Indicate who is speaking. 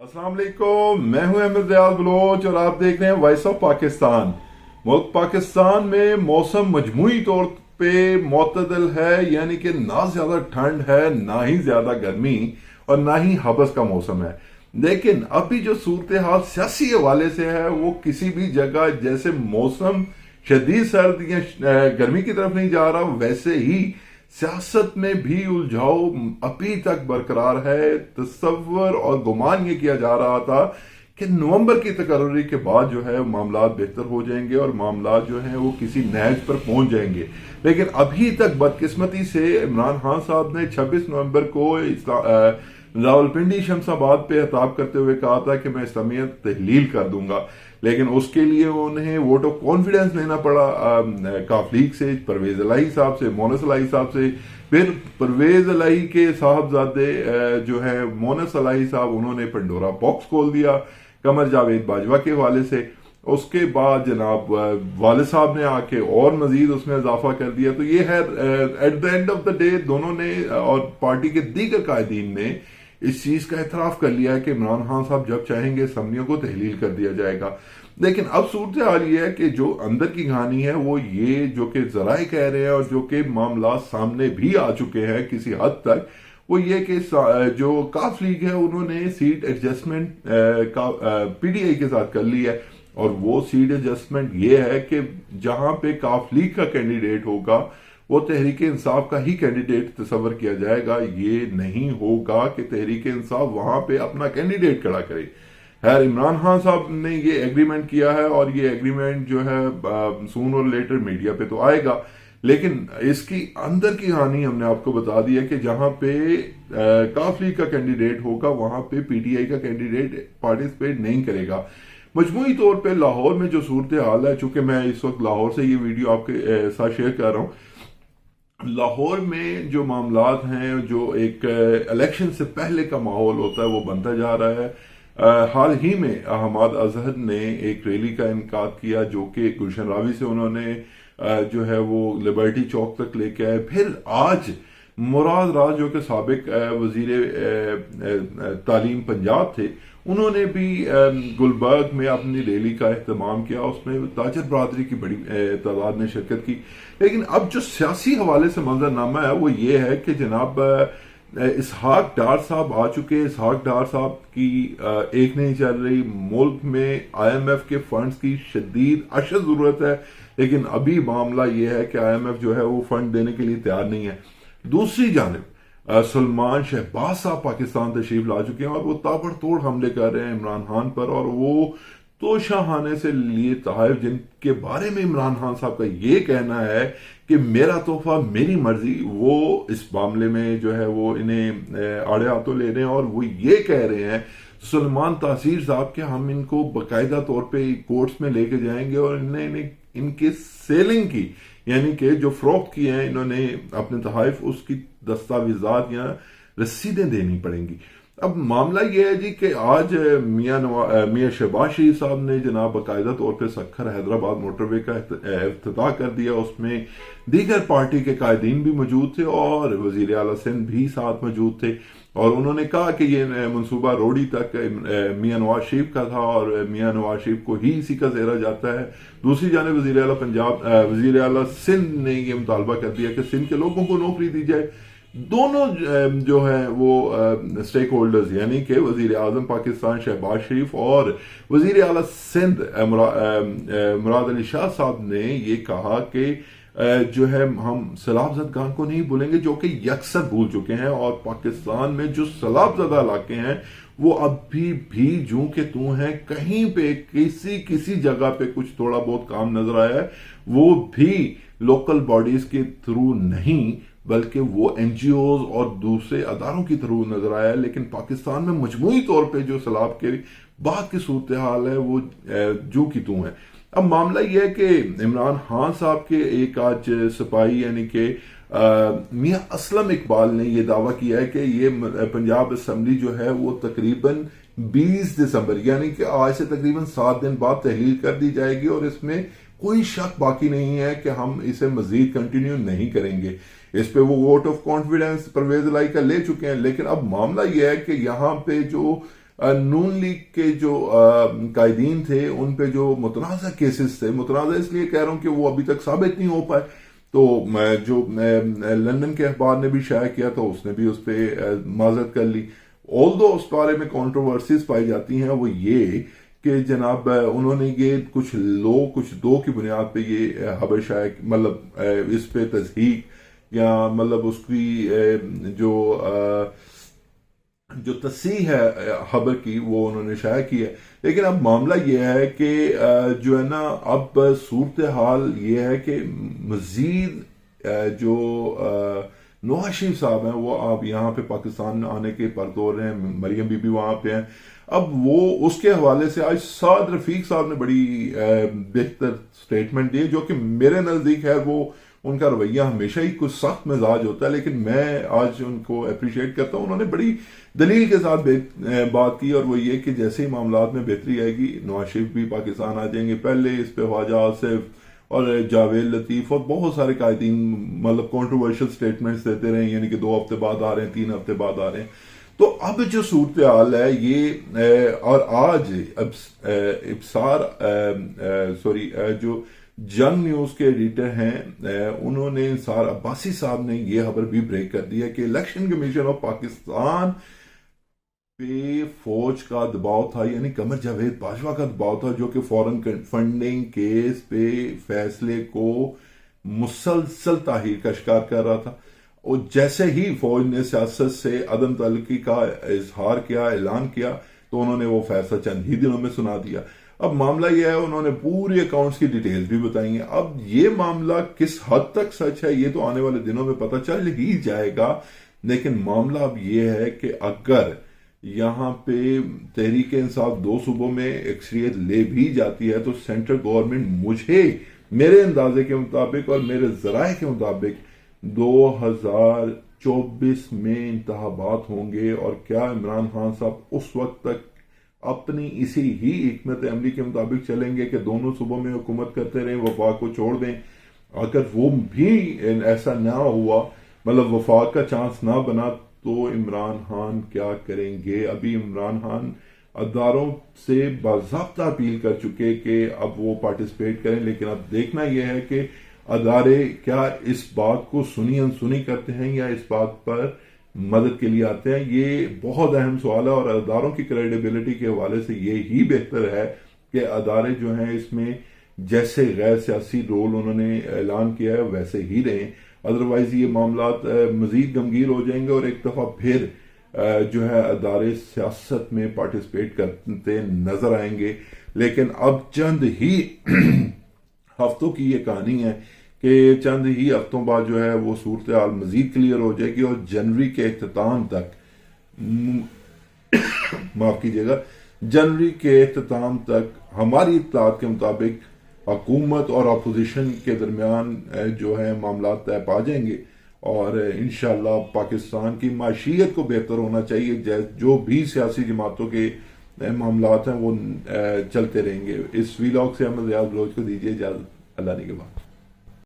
Speaker 1: अस्सलाम वालेकुम, मैं हूं अहमद रियाज बलोच और आप देख रहे हैं वॉइस ऑफ पाकिस्तान। मुल्क पाकिस्तान में मौसम मजमूई तौर पे मोतदल है, यानी कि ना ज्यादा ठंड है ना ही ज्यादा गर्मी और ना ही हबस का मौसम है। लेकिन अभी जो सूरत हाल सियासी हवाले से है वो किसी भी जगह जैसे मौसम शदीद सर्द या गर्मी की तरफ नहीं जा रहा, वैसे ही सियासत में भी उलझाव अभी तक बरकरार है। तस्वर और गुमान ये किया जा रहा था कि नवंबर की तकर्री के बाद जो है मामला बेहतर हो जाएंगे और मामला जो है वो किसी नहज पर पहुंच जाएंगे। लेकिन अभी तक बदकिस्मती से इमरान खान साहब ने 26 नवंबर को रावलपिंडी शमसाबाद पे खिताब करते हुए कहा था कि मैं इस्लामियत तहलील कर दूंगा, लेकिन उसके लिए उन्हें वोट ऑफ कॉन्फिडेंस लेना पड़ा काफ लीग से, परवेज इलाही साहब से, मोनस इलाही साहब से। फिर परवेज इलाही के साहबजादे जो है मोनस इलाही साहब, उन्होंने पंडोरा बॉक्स खोल दिया कमर जावेद बाजवा के हवाले से। उसके बाद जनाब वाले साहब ने आके और मजीद उसमें इजाफा कर दिया। तो ये है at the end of the day दोनों ने और पार्टी के दीगर कायदीन ने इस चीज का एतराफ कर लिया है कि इमरान खान साहब जब चाहेंगे असम्बलियों को तहलील कर दिया जाएगा। लेकिन अब सूरत हाल ये है कि जो अंदर की कहानी है वो ये, जो कि जराए कह रहे हैं और जो कि मामला सामने भी आ चुके हैं किसी हद तक, वो ये कि जो काफ लीग है उन्होंने सीट एडजस्टमेंट का पीडीआई के साथ कर ली है। और वो सीट एडजस्टमेंट ये है कि जहां पे काफ लीग का कैंडिडेट होगा वो तहरीक इंसाफ का ही कैंडिडेट तस्वर किया जाएगा। ये नहीं होगा कि तहरीक इंसाफ वहां पे अपना कैंडिडेट खड़ा करे। खैर, इमरान खान साहब ने ये एग्रीमेंट किया है और ये एग्रीमेंट जो है सून और लेटर मीडिया पे तो आएगा, लेकिन इसकी अंदर की कहानी हमने आपको बता दी है कि जहां पे काफ लीग का कैंडिडेट होगा वहां पे पीटीआई का कैंडिडेट पार्टिसिपेट नहीं करेगा। मजमूई तौर पे लाहौर में जो सूरत हाल है, चूंकि मैं इस वक्त लाहौर से ये वीडियो आपके साथ शेयर कर रहा हूँ, लाहौर में जो मामलात हैं, जो एक इलेक्शन से पहले का माहौल होता है वो बनता जा रहा है। हाल ही में अहमद अजहर ने एक रैली का इनकाद किया जो कि गुलशन रावी से उन्होंने जो है वो लिबर्टी चौक तक लेके आए। फिर आज मुराद राज जो कि साबिक वजीर तालीम पंजाब थे, उन्होंने भी गुलबर्ग में अपनी रैली का एहतमाम किया। उसमें ताजर बरादरी की बड़ी तादाद ने शिरकत की। लेकिन अब जो सियासी हवाले से मंजरनामा है वो ये है कि जनाब इसहाक डार साहब आ चुके हैं। इसहाक डार साहब की एक नहीं चल रही, मुल्क में IMF के फंड्स की शदीद अशद जरूरत है, लेकिन अभी मामला ये है कि IMF जो है वो फंड देने के लिए तैयार नहीं है। दूसरी जानिब सलमान शहबाज साहब पाकिस्तान तशरीफ ला चुके हैं और वो ताबड़तोड़ हमले कर रहे हैं इमरान खान पर, और वो तोशाखाने से लिए तहफ जिनके बारे में इमरान खान साहब का ये कहना है कि मेरा तोहफा मेरी मर्जी, वो इस मामले में जो है वो इन्हें आड़े हाथों ले रहे हैं। और वो ये कह रहे हैं सलमान तासीर साहब के हम इनको बाकायदा तौर पे कोर्ट्स में लेके जाएंगे और इन्हें इनके सेलिंग की, यानी कि जो फरोख्त की है इन्होंने अपने तहफ, उसकी दस्तावेजात या रसीदें देनी पड़ेंगी। अब मामला यह है जी कि आज मियां शहबाज शरीफ साहब ने जनाब बाकायदा तौर पर सखर हैदराबाद मोटरवे का इफ्तिताह कर दिया। उसमें दीगर पार्टी के कायदीन भी मौजूद थे और वजीर आला सिंध भी साथ मौजूद थे, और उन्होंने कहा कि ये मंसूबा रोडी तक मियां नवाज शरीफ का था और मियां नवाज शरीफ को ही इसी का जेरा जाता है। दूसरी जाने वजीर आला पंजाब, वजीर आला सिंध ने ये मुतालबा कर दिया कि सिंध के लोगों को नौकरी दी जाए। दोनों जो है वो स्टेक होल्डर्स, यानी कि वजीर आजम पाकिस्तान शहबाज शरीफ और वजीर आला सिंध मुराद अली शाह साहब ने ये कहा कि जो है हम सैलाब खान को नहीं भूलेंगे, जो कि यकसर भूल चुके हैं। और पाकिस्तान में जो सैलाब इलाके हैं वो अभी भी जूं के तू हैं, कहीं पे किसी जगह पे कुछ थोड़ा बहुत काम नजर आया है, वो भी लोकल बॉडीज के थ्रू नहीं बल्कि वो NGOs और दूसरे अदारों की थ्रू नजर आया है। लेकिन पाकिस्तान में मजमूई तौर पे जो सैलाब के बाद की सूरत हाल है वो जू की तू है। अब मामला यह है कि इमरान खान साहब के एक आज सिपाही यानी कि मियां असलम इकबाल ने यह दावा किया है कि ये पंजाब असम्बली जो है वो तकरीबन 20 दिसंबर यानी कि आज से तकरीबन 7 दिन बाद तहलील कर दी जाएगी, और इसमें कोई शक बाकी नहीं है कि हम इसे मजीद कंटिन्यू नहीं करेंगे। इस पे वो वोट ऑफ कॉन्फिडेंस परवेज इलाही का ले चुके हैं। लेकिन अब मामला यह है कि यहाँ पे जो نون لیگ کے جو قائدین تھے ان پہ جو متنازع کیسز تھے، متنازع اس لیے کہہ رہا ہوں کہ وہ ابھی تک ثابت نہیں ہو پائے، تو جو لندن کے اخبار نے بھی شائع کیا تھا اس نے بھی اس پہ معذرت کر لی. آلدو اس بارے میں کنٹروورسیز پائی جاتی ہیں، وہ یہ کہ جناب انہوں نے یہ کچھ دو کی بنیاد پہ یہ خبر شائع، مطلب اس پہ تصحیح یا مطلب اس کی جو تصحیح ہے خبر کی وہ انہوں نے شائع کی ہے. لیکن اب معاملہ یہ ہے کہ جو ہے نا اب صورتحال یہ ہے کہ مزید جو نواز شریف صاحب ہیں وہ اب یہاں پہ پاکستان آنے کے پرتور ہیں، مریم بی بی وہاں پہ ہیں. اب وہ اس کے حوالے سے آج سعد رفیق صاحب نے بڑی بہتر سٹیٹمنٹ دی، جو کہ میرے نزدیک ہے وہ ان کا رویہ ہمیشہ ہی کچھ سخت مزاج ہوتا ہے، لیکن میں آج ان کو اپریشیٹ کرتا ہوں. انہوں نے بڑی دلیل کے ساتھ بات کی، اور وہ یہ کہ جیسے ہی معاملات میں بہتری آئے گی نواز شریف بھی پاکستان آ جائیں گے. پہلے اس پہ خواجہ آصف اور جاوید لطیف اور بہت سارے قائدین مطلب کنٹروورشل سٹیٹمنٹس دیتے رہے، یعنی کہ 2 ہفتے بعد آ رہے ہیں، 3 ہفتے بعد آ رہے ہیں. تو اب جو صورتحال ہے یہ، اور آج جو جنگ نیوز کے ایڈیٹر ہیں انہوں نے انصار عباسی صاحب نے یہ خبر بھی بریک کر دی ہے کہ الیکشن کمیشن آف پاکستان پہ فوج کا دباؤ تھا، یعنی قمر جاوید باجوہ کا دباؤ تھا، جو کہ فورن فنڈنگ کیس پہ فیصلے کو مسلسل تاخیر کا شکار کر رہا تھا. اور جیسے ہی فوج نے سیاست سے عدم تعلقی کا اظہار کیا، اعلان کیا، تو انہوں نے وہ فیصلہ چند ہی دنوں میں سنا دیا. اب معاملہ یہ ہے، انہوں نے پوری اکاؤنٹس کی ڈیٹیلز بھی بتائی ہیں. اب یہ معاملہ کس حد تک سچ ہے یہ تو آنے والے دنوں میں پتہ چل ہی جائے گا، لیکن معاملہ اب یہ ہے کہ اگر یہاں پہ تحریک انصاف 2 صوبوں میں اکثریت لے بھی جاتی ہے تو سینٹرل گورنمنٹ میرے اندازے کے مطابق اور میرے ذرائع کے مطابق 2024 میں انتخابات ہوں گے. اور کیا عمران خان صاحب اس وقت تک اپنی اسی ہی حکمت عملی کے مطابق چلیں گے کہ دونوں صوبوں میں حکومت کرتے رہیں، وفاق کو چھوڑ دیں؟ اگر وہ بھی ایسا نہ ہوا، مطلب وفاق کا چانس نہ بنا، تو عمران خان کیا کریں گے؟ ابھی عمران خان اداروں سے باضابطہ اپیل کر چکے کہ اب وہ پارٹیسپیٹ کریں، لیکن اب دیکھنا یہ ہے کہ ادارے کیا اس بات کو سنی انسنی کرتے ہیں یا اس بات پر مدد کے لیے آتے ہیں. یہ بہت اہم سوال ہے، اور اداروں کی کریڈیبلٹی کے حوالے سے یہی بہتر ہے کہ ادارے جو ہیں اس میں جیسے غیر سیاسی رول انہوں نے اعلان کیا ہے ویسے ہی رہیں. ادروائز یہ معاملات مزید غمگین ہو جائیں گے، اور ایک دفعہ پھر جو ہے ادارے سیاست میں پارٹیسپیٹ کرتے نظر آئیں گے. لیکن اب چند ہی ہفتوں کی یہ کہانی ہے کہ چند ہی ہفتوں بعد جو ہے وہ صورتحال مزید کلیئر ہو جائے گی، اور جنوری کے اختتام تک معاف کیجیے گا، جنوری کے اختتام تک ہماری اطلاعات کے مطابق حکومت اور اپوزیشن کے درمیان جو ہے معاملات طے پا جائیں گے، اور انشاءاللہ پاکستان کی معیشت کو بہتر ہونا چاہیے. جو بھی سیاسی جماعتوں کے معاملات ہیں وہ چلتے رہیں گے. اس ویلاگ سے احمد ریاض بلوچ کو دیجیے اجازت. اللہ نے کے بعد.